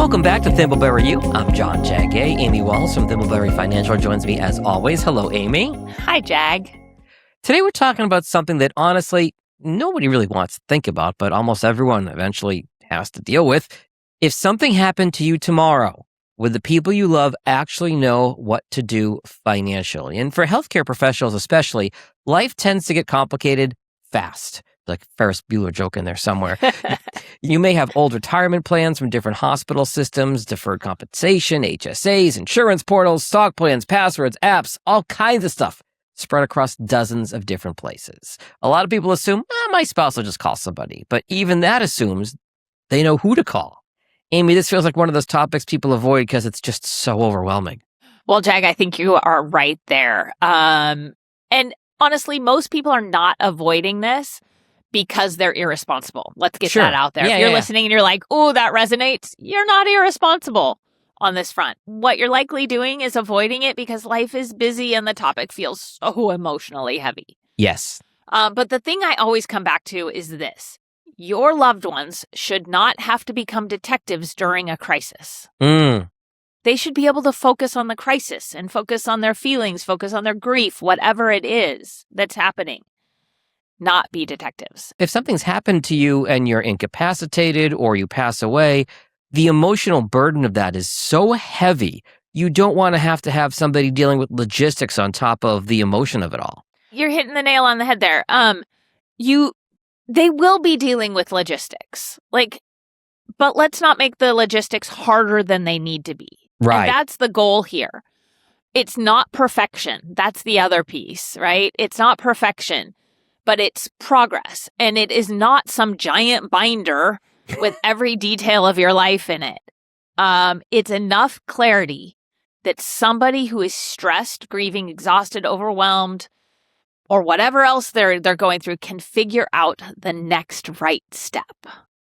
Welcome back to ThimbleberryU. I'm John Jag. Amy Walls from Thimbleberry Financial joins me as always. Hello, Amy. Hi, Jag. Today we're talking about something that honestly nobody really wants to think about, but almost everyone eventually has to deal with. If something happened to you tomorrow, would the people you love actually know what to do financially? And for healthcare professionals especially, life tends to get complicated fast. Like Ferris Bueller joke in there somewhere. You may have old retirement plans from different hospital systems, deferred compensation, HSAs, insurance portals, stock plans, passwords, apps, all kinds of stuff spread across dozens of different places. A lot of people assume, my spouse will just call somebody. But even that assumes they know who to call. Amy, this feels like one of those topics people avoid because it's just so overwhelming. Well, Jag, I think you are right there. And honestly, most people are not avoiding this because they're irresponsible. Let's get that out there. If you're listening and you're like, oh, that resonates, you're not irresponsible on this front. What you're likely doing is avoiding it because life is busy and the topic feels so emotionally heavy. Yes. But the thing I always come back to is this. Your loved ones should not have to become detectives during a crisis. They should be able to focus on the crisis and focus on their feelings, focus on their grief, whatever it is that's happening. Not be detectives. If something's happened to you and you're incapacitated or you pass away, the emotional burden of that is so heavy, you don't want to have somebody dealing with logistics on top of the emotion of it all. You're hitting the nail on the head there. They will be dealing with logistics. But let's not make the logistics harder than they need to be. Right. And that's the goal here. It's not perfection. That's the other piece, right? It's not perfection, but it's progress. And it is not some giant binder with every detail of your life in it. It's enough clarity that somebody who is stressed, grieving, exhausted, overwhelmed, or whatever else they're going through can figure out the next right step.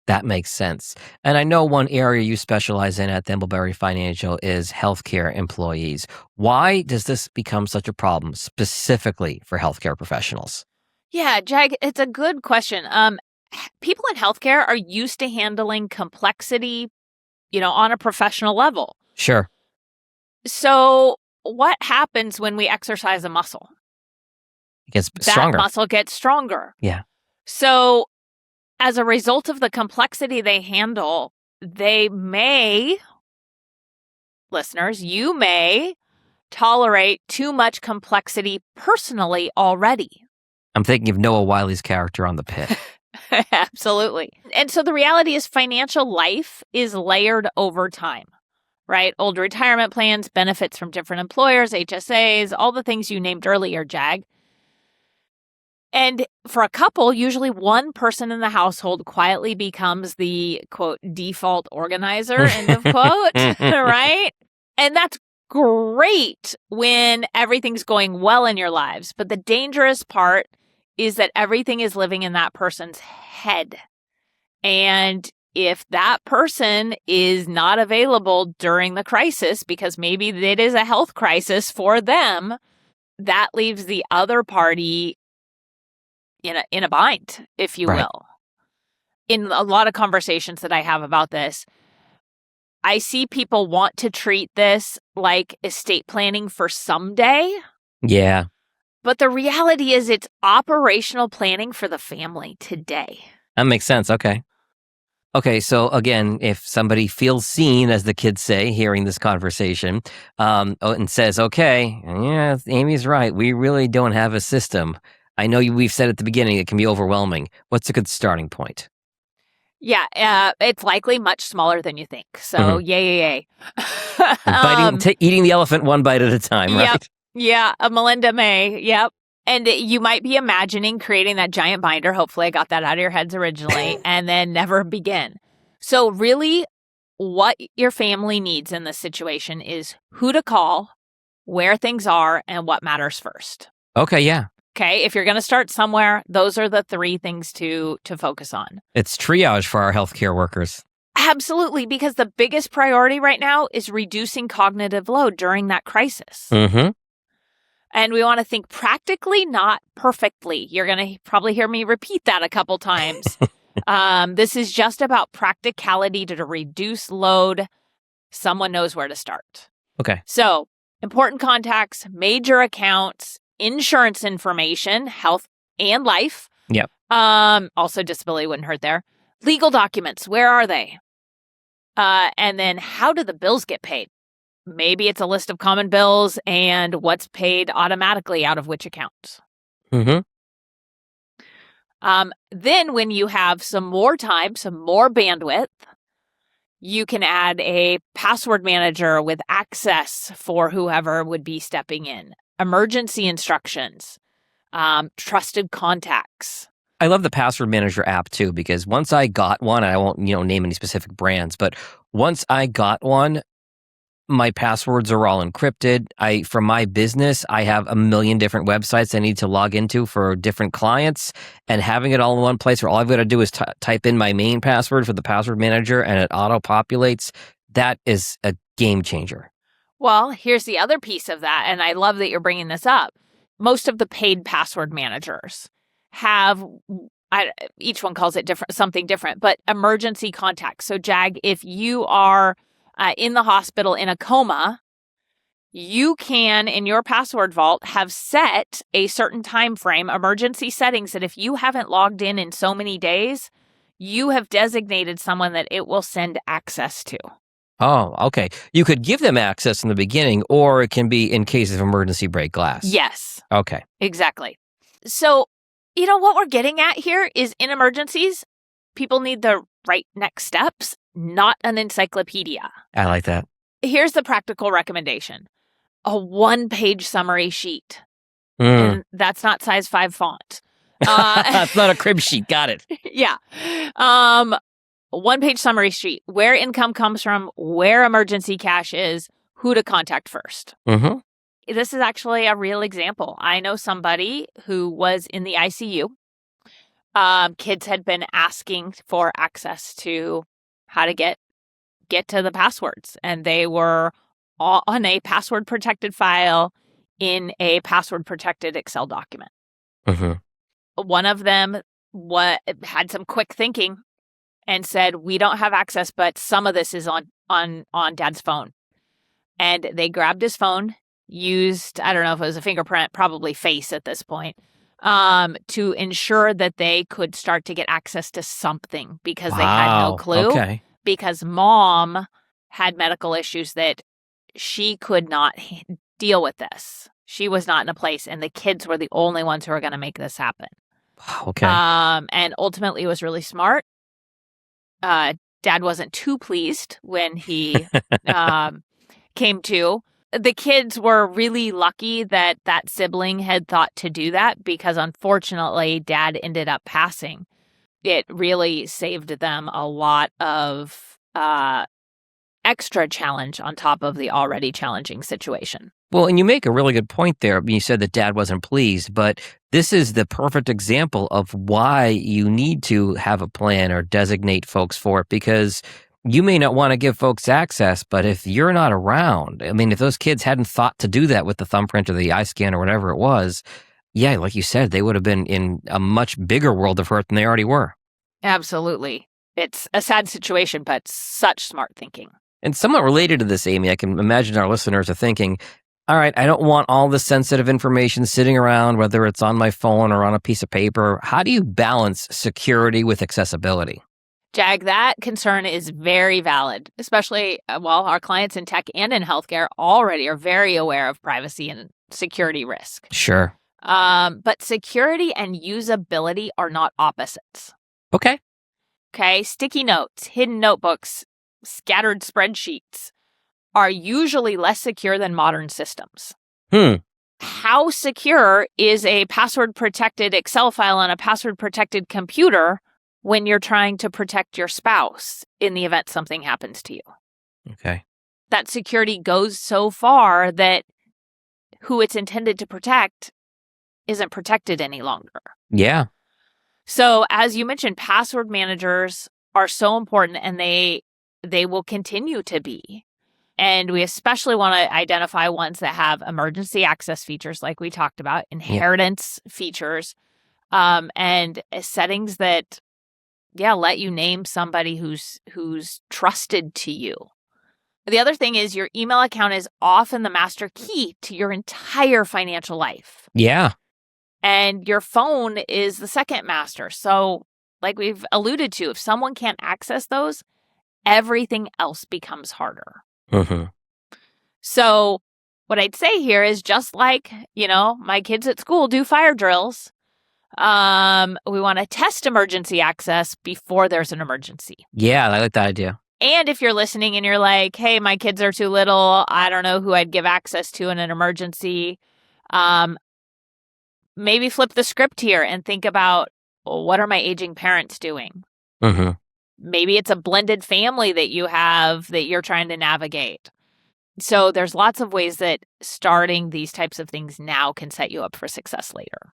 That makes sense. And I know one area you specialize in at Thimbleberry Financial is healthcare employees. Why does this become such a problem specifically for healthcare professionals? Yeah, Jag, it's a good question. People in healthcare are used to handling complexity, on a professional level. Sure. So what happens when we exercise a muscle? It gets stronger. That muscle gets stronger. Yeah. So as a result of the complexity they handle, listeners, you may tolerate too much complexity personally already. I'm thinking of Noah Wiley's character on The Pit. Absolutely. And so the reality is financial life is layered over time, right? Old retirement plans, benefits from different employers, HSAs, all the things you named earlier, Jag. And for a couple, usually one person in the household quietly becomes the, quote, default organizer, end of quote, right? And that's great when everything's going well in your lives. But the dangerous part is that everything is living in that person's head. And if that person is not available during the crisis, because maybe it is a health crisis for them, that leaves the other party in a bind, if you will. In a lot of conversations that I have about this, I see people want to treat this like estate planning for someday. Yeah. But the reality is it's operational planning for the family today. That makes sense. Okay. Okay, so again, if somebody feels seen, as the kids say, hearing this conversation, and says, okay, yeah, Amy's right, we really don't have a system. I know we've said at the beginning it can be overwhelming. What's a good starting point? Yeah, it's likely much smaller than you think. So, yay. Eating the elephant one bite at a time, right? Yep. Yeah, Melinda May. Yep. And you might be imagining creating that giant binder. Hopefully I got that out of your heads originally and then never begin. So really what your family needs in this situation is who to call, where things are, and what matters first. Okay, yeah. Okay, if you're going to start somewhere, those are the three things to focus on. It's triage for our healthcare workers. Absolutely, because the biggest priority right now is reducing cognitive load during that crisis. Mm-hmm. And we want to think practically, not perfectly. You're going to probably hear me repeat that a couple times. This is just about practicality to reduce load someone knows where to start. Okay. So important contacts, major accounts, insurance information, health and life. Yep. Also disability wouldn't hurt there. Legal documents, where are they? And then how do the bills get paid? Maybe it's a list of common bills and what's paid automatically out of which accounts. Mm-hmm. Then when you have some more time, some more bandwidth, you can add a password manager with access for whoever would be stepping in, emergency instructions, trusted contacts. I love the password manager app too, because once I got one, and I won't, name any specific brands, but once I got one, my passwords are all encrypted. For my business, I have a million different websites I need to log into for different clients, and having it all in one place where all I've got to do is type in my main password for the password manager and it auto-populates, that is a game changer. Well, here's the other piece of that, and I love that you're bringing this up. Most of the paid password managers have, each one calls it something different, but emergency contacts. So, Jag, if you are in the hospital in a coma, you can, in your password vault, have set a certain time frame, emergency settings, that if you haven't logged in so many days, you have designated someone that it will send access to. Oh, okay. You could give them access in the beginning, or it can be in case of emergency break glass. Yes. Okay. Exactly. So, what we're getting at here is in emergencies, people need the right next steps, not an encyclopedia. I like that. Here's the practical recommendation. A 1-page summary sheet. Mm. And that's not size 5 font. It's not a crib sheet. Got it. Yeah. 1-page summary sheet. Where income comes from, where emergency cash is, who to contact first. Mm-hmm. This is actually a real example. I know somebody who was in the ICU. Kids had been asking for access to how to get to the passwords, and they were all on a password protected file in a password protected Excel document. Mm-hmm. One of them had some quick thinking and said, "We don't have access, but some of this is on Dad's phone." And they grabbed his phone, used, I don't know if it was a fingerprint, probably face at this point, to ensure that they could start to get access to something, because they had no clue. Okay. Because mom had medical issues that she could not deal with this. She was not in a place, and the kids were the only ones who were going to make this happen. Okay. And ultimately, it was really smart. Dad wasn't too pleased when he came to. The kids were really lucky that sibling had thought to do that, because unfortunately, Dad ended up passing. It really saved them a lot of extra challenge on top of the already challenging situation. Well, and you make a really good point there. You said that Dad wasn't pleased, but this is the perfect example of why you need to have a plan or designate folks for it, because you may not want to give folks access, but if you're not around, if those kids hadn't thought to do that with the thumbprint or the eye scan or whatever it was, yeah, like you said, they would have been in a much bigger world of hurt than they already were. Absolutely. It's a sad situation, but such smart thinking. And somewhat related to this, Amy, I can imagine our listeners are thinking, all right, I don't want all this sensitive information sitting around, whether it's on my phone or on a piece of paper. How do you balance security with accessibility? Jag, that concern is very valid, especially while our clients in tech and in healthcare already are very aware of privacy and security risk. Sure. But security and usability are not opposites. Okay. Sticky notes, hidden notebooks, scattered spreadsheets are usually less secure than modern systems. How secure is a password-protected Excel file on a password-protected computer when you're trying to protect your spouse in the event something happens to you? Okay. That security goes so far that who it's intended to protect isn't protected any longer. Yeah. So, as you mentioned, password managers are so important, and they will continue to be. And we especially want to identify ones that have emergency access features, like we talked about, inheritance features, and settings that, let you name somebody who's trusted to you. The other thing is your email account is often the master key to your entire financial life. Yeah. And your phone is the second master. So, like we've alluded to, if someone can't access those, everything else becomes harder. Mm-hmm. So, what I'd say here is just like, my kids at school do fire drills. We want to test emergency access before there's an emergency. Yeah, I like that idea. And if you're listening and you're like, hey, my kids are too little, I don't know who I'd give access to in an emergency, maybe flip the script here and think about, well, what are my aging parents doing? Mm-hmm. Maybe it's a blended family that you have that you're trying to navigate. So there's lots of ways that starting these types of things now can set you up for success later.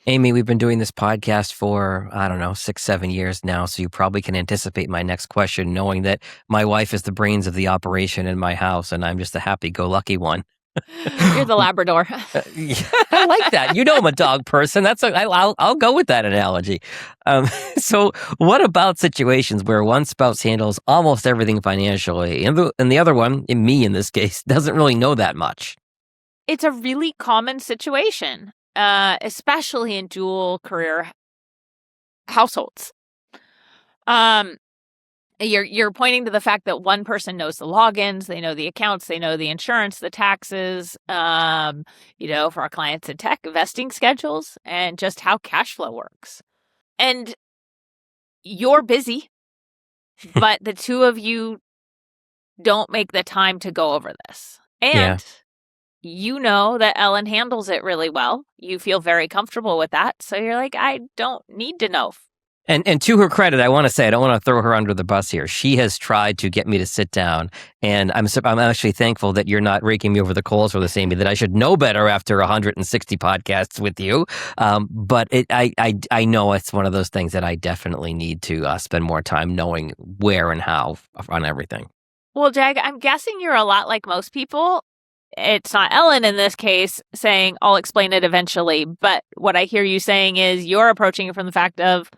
Amy, we've been doing this podcast for, 6-7 years now, so you probably can anticipate my next question, knowing that my wife is the brains of the operation in my house, and I'm just a happy-go-lucky one. You're the Labrador. I like that. I'm a dog person. I'll go with that analogy. So what about situations where one spouse handles almost everything financially, and the other one, me in this case, doesn't really know that much? It's a really common situation, especially in dual career households. You're pointing to the fact that one person knows the logins, they know the accounts, they know the insurance, the taxes, for our clients in tech, vesting schedules, and just how cash flow works. And you're busy, but the two of you don't make the time to go over this. And you know that Ellen handles it really well. You feel very comfortable with that. So you're like, I don't need to know. And to her credit, I want to say, I don't want to throw her under the bus here. She has tried to get me to sit down, and I'm actually thankful that you're not raking me over the coals for this, Amy, that I should know better after 160 podcasts with you. But I know it's one of those things that I definitely need to spend more time knowing where and how on everything. Well, Jag, I'm guessing you're a lot like most people. It's not Ellen in this case saying, I'll explain it eventually. But what I hear you saying is you're approaching it from the fact of,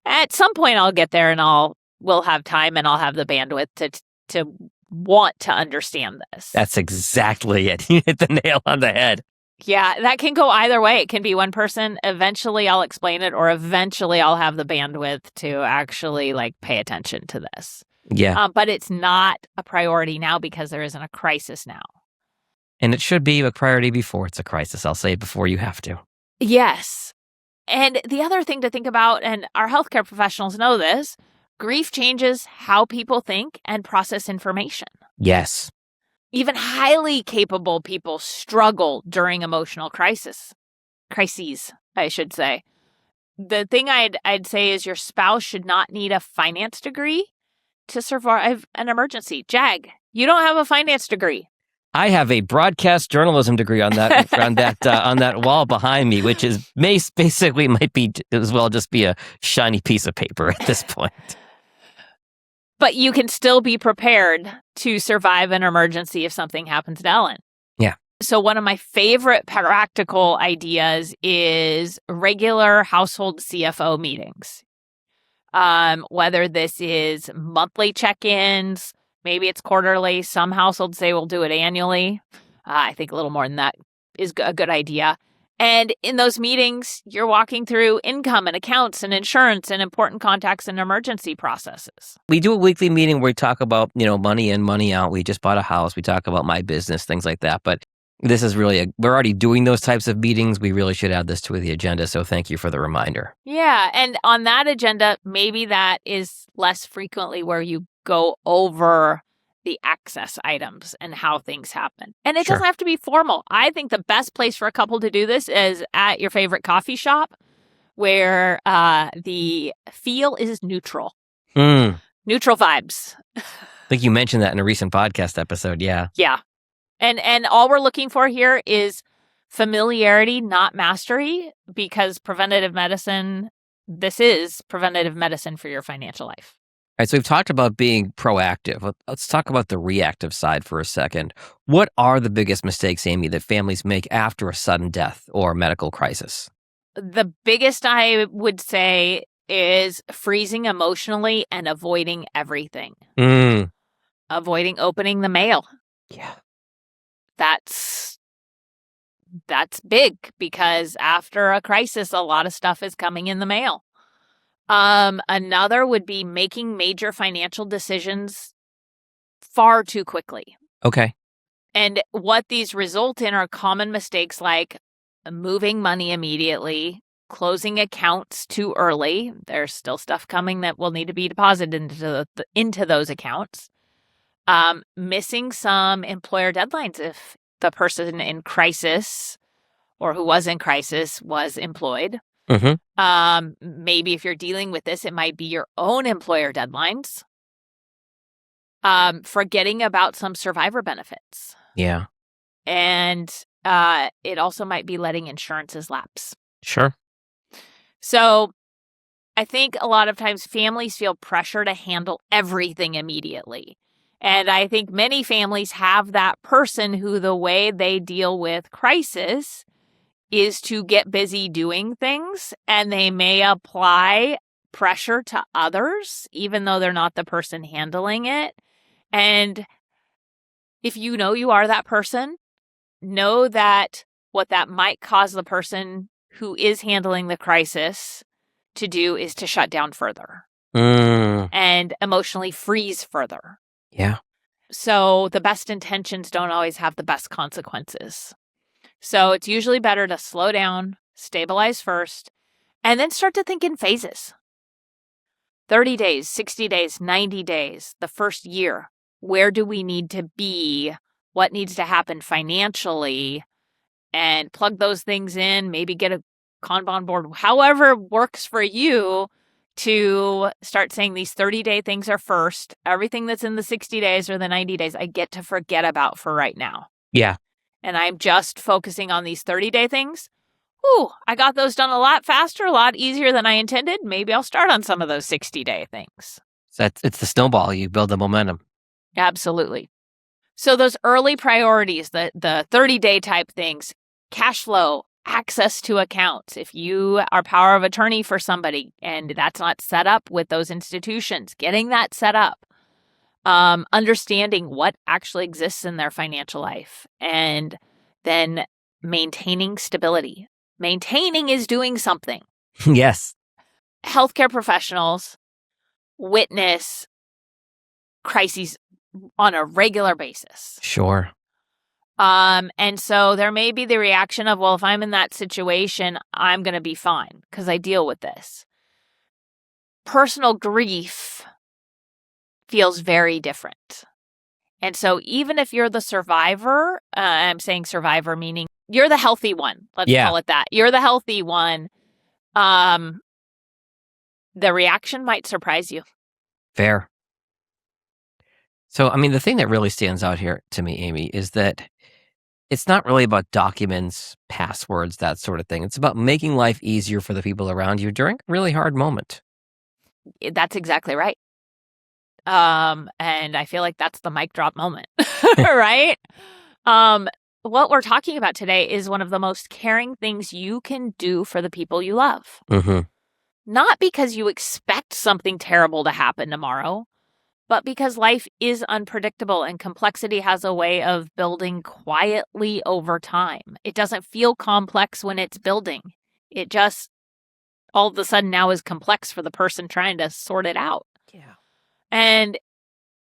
at some point I'll get there and we'll have time and I'll have the bandwidth to want to understand this. That's exactly it. You hit the nail on the head. Yeah, that can go either way. It can be one person, eventually I'll explain it, or eventually I'll have the bandwidth to actually pay attention to this. Yeah. But it's not a priority now because there isn't a crisis now. And it should be a priority before it's a crisis. I'll say it before you have to. Yes. And the other thing to think about, and our healthcare professionals know this, grief changes how people think and process information. Yes. Even highly capable people struggle during emotional crises, I should say. The thing I'd say is your spouse should not need a finance degree to survive an emergency. Jag, you don't have a finance degree. I have a broadcast journalism degree on that on that wall behind me, which is basically might be as well just be a shiny piece of paper at this point. But you can still be prepared to survive an emergency if something happens to Ellen. Yeah. So one of my favorite practical ideas is regular household CFO meetings. Whether this is monthly check-ins, maybe it's quarterly. Some households say we'll do it annually. I think a little more than that is a good idea. And in those meetings, you're walking through income and accounts and insurance and important contacts and emergency processes. We do a weekly meeting where we talk about, money in, money out. We just bought a house. We talk about my business, things like that. But this is really, we're already doing those types of meetings. We really should add this to the agenda. So thank you for the reminder. Yeah. And on that agenda, maybe that is less frequently where you go over the access items and how things happen. And it doesn't have to be formal. I think the best place for a couple to do this is at your favorite coffee shop where the feel is neutral. Neutral vibes. I think you mentioned that in a recent podcast episode. Yeah. Yeah. And all we're looking for here is familiarity, not mastery, because this is preventative medicine for your financial life. All right, so we've talked about being proactive. Let's talk about the reactive side for a second. What are the biggest mistakes, Amy, that families make after a sudden death or medical crisis? The biggest, I would say, is freezing emotionally and avoiding everything. avoiding opening the mail. Yeah. That's big because after a crisis, a lot of stuff is coming in the mail. Another would be making major financial decisions far too quickly. Okay. And what these result in are common mistakes like moving money immediately, closing accounts too early. There's still stuff coming that will need to be deposited into those accounts. Missing some employer deadlines if the person in crisis or who was in crisis was employed. Maybe if you're dealing with this, it might be your own employer deadlines. Forgetting about some survivor benefits. Yeah. And it also might be letting insurances lapse. Sure. So I think a lot of times families feel pressure to handle everything immediately. And I think many families have that person who the way they deal with crisis is to get busy doing things, and they may apply pressure to others, even though they're not the person handling it. And if you know you are that person, know that what that might cause the person who is handling the crisis to do is to shut down further and emotionally freeze further. Yeah. So the best intentions don't always have the best consequences. So it's usually better to slow down, stabilize first, and then start to think in phases. 30 days, 60 days, 90 days, the first year. Where do we need to be? What needs to happen financially? And plug those things in, maybe get a Kanban board, however works for you, to start saying these 30-day things are first. Everything that's in the 60 days or the 90 days, I get to forget about for right now. Yeah. And I'm just focusing on these 30-day things. Ooh, I got those done a lot faster, a lot easier than I intended. Maybe I'll start on some of those 60-day things. So it's the snowball. You build the momentum. Absolutely. So those early priorities, the 30-day type things, cash flow, access to accounts. If you are power of attorney for somebody and that's not set up with those institutions, getting that set up. Understanding what actually exists in their financial life, and then maintaining stability. Maintaining is doing something. Yes. Healthcare professionals witness crises on a regular basis. Sure. And so there may be the reaction of, well, if I'm in that situation, I'm going to be fine because I deal with this. Personal grief feels very different. And so even if you're the survivor, I'm saying survivor meaning you're the healthy one. Let's call it that. You're the healthy one. The reaction might surprise you. Fair. So, I mean, the thing that really stands out here to me, Amy, is that it's not really about documents, passwords, that sort of thing. It's about making life easier for the people around you during a really hard moment. That's exactly right. And I feel like that's the mic drop moment, right? What we're talking about today is one of the most caring things you can do for the people you love. Not because you expect something terrible to happen tomorrow, but because life is unpredictable and complexity has a way of building quietly over time. It doesn't feel complex when it's building. It just all of a sudden now is complex for the person trying to sort it out. Yeah. And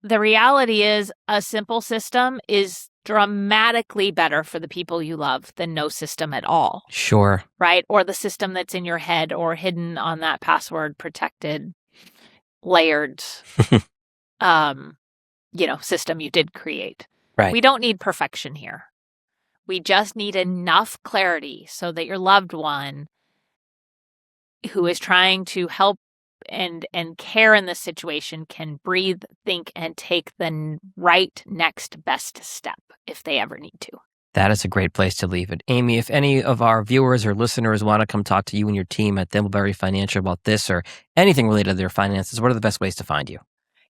the reality is a simple system is dramatically better for the people you love than no system at all. Sure. Right? Or the system that's in your head or hidden on that password protected, layered, system you did create. Right. We don't need perfection here. We just need enough clarity so that your loved one who is trying to help and care in this situation can breathe, think, and take the right next best step if they ever need to. That is a great place to leave it. Amy, if any of our viewers or listeners want to come talk to you and your team at Thimbleberry Financial about this or anything related to their finances, what are the best ways to find you?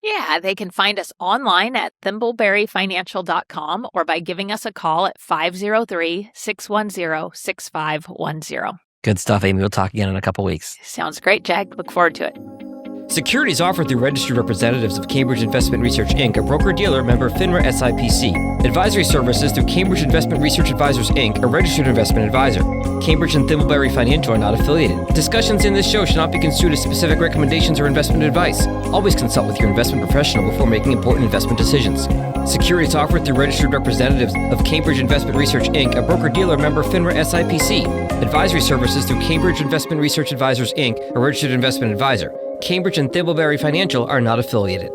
Yeah, they can find us online at ThimbleberryFinancial.com or by giving us a call at 503-610-6510. Good stuff, Amy. We'll talk again in a couple weeks. Sounds great, Jag. Look forward to it. Securities offered through registered representatives of Cambridge Investment Research, Inc., a broker-dealer member FINRA SIPC. Advisory services through Cambridge Investment Research Advisors, Inc., a registered investment advisor. Cambridge and Thimbleberry Financial are not affiliated. Discussions in this show should not be construed as specific recommendations or investment advice. Always consult with your investment professional before making important investment decisions. Securities offered through registered representatives of Cambridge Investment Research, Inc., a broker-dealer member FINRA SIPC. Advisory services through Cambridge Investment Research Advisors, Inc., a registered investment advisor. Cambridge and Thimbleberry Financial are not affiliated.